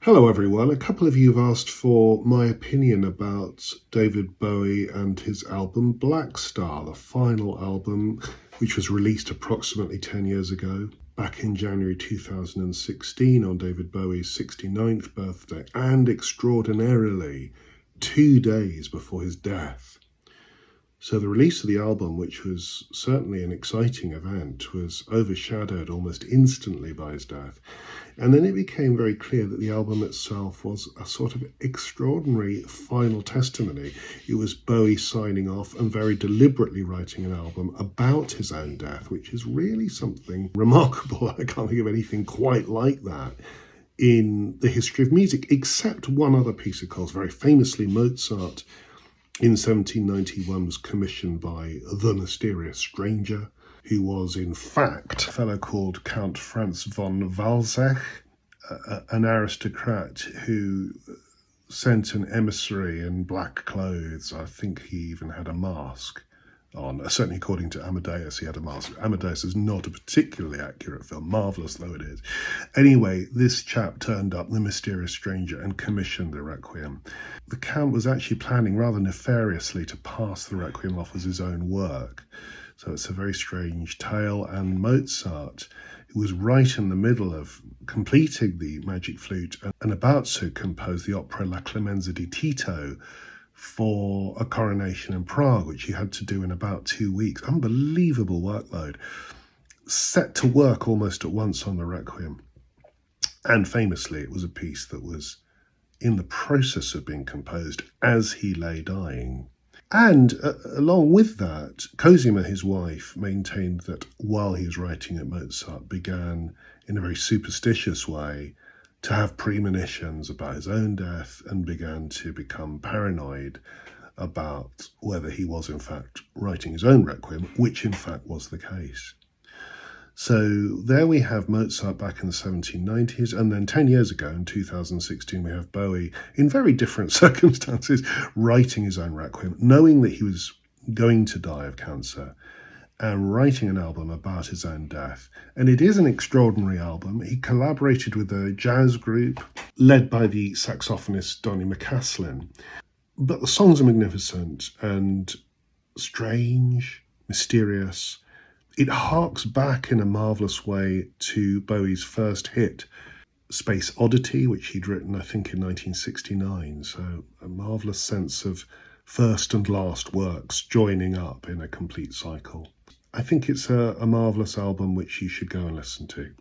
Hello everyone, a couple of you have asked for my opinion about David Bowie and his album Blackstar, the final album which was released approximately 10 years ago, back in January 2016 on David Bowie's 69th birthday, and extraordinarily 2 days before his death. So the release of the album, which was certainly an exciting event, was overshadowed almost instantly by his death. And then it became very clear that the album itself was a sort of extraordinary final testimony. It was Bowie signing off and very deliberately writing an album about his own death, which is really something remarkable. I can't think of anything quite like that in the history of music, except one other piece of course. Very famously, Mozart in 1791 was commissioned by the mysterious stranger, who was in fact a fellow called Count Franz von Walsegg, an aristocrat who sent an emissary in black clothes. I think he even had a mask on. Certainly according to Amadeus, he had a mask. Amadeus is not a particularly accurate film, marvellous though it is. Anyway, this chap turned up, the mysterious stranger, and commissioned the Requiem. The Count was actually planning rather nefariously to pass the Requiem off as his own work. So it's a very strange tale, and Mozart, who was right in the middle of completing the Magic Flute and about to compose the opera La Clemenza di Tito for a coronation in Prague, which he had to do in about 2 weeks. Unbelievable workload. Set to work almost at once on the Requiem. And famously, it was a piece that was in the process of being composed as he lay dying. And along with that, Cosima, his wife, maintained that while he was writing it, Mozart began in a very superstitious way to have premonitions about his own death and began to become paranoid about whether he was in fact writing his own Requiem, which in fact was the case. So there we have Mozart back in the 1790s, and then 10 years ago in 2016 we have Bowie in very different circumstances writing his own Requiem, knowing that he was going to die of cancer, and writing an album about his own death. And it is an extraordinary album. He collaborated with a jazz group led by the saxophonist Donny McCaslin. But the songs are magnificent and strange, mysterious. It harks back in a marvellous way to Bowie's first hit, Space Oddity, which he'd written, I think, in 1969. So a marvellous sense of first and last works joining up in a complete cycle. I think it's a marvellous album which you should go and listen to.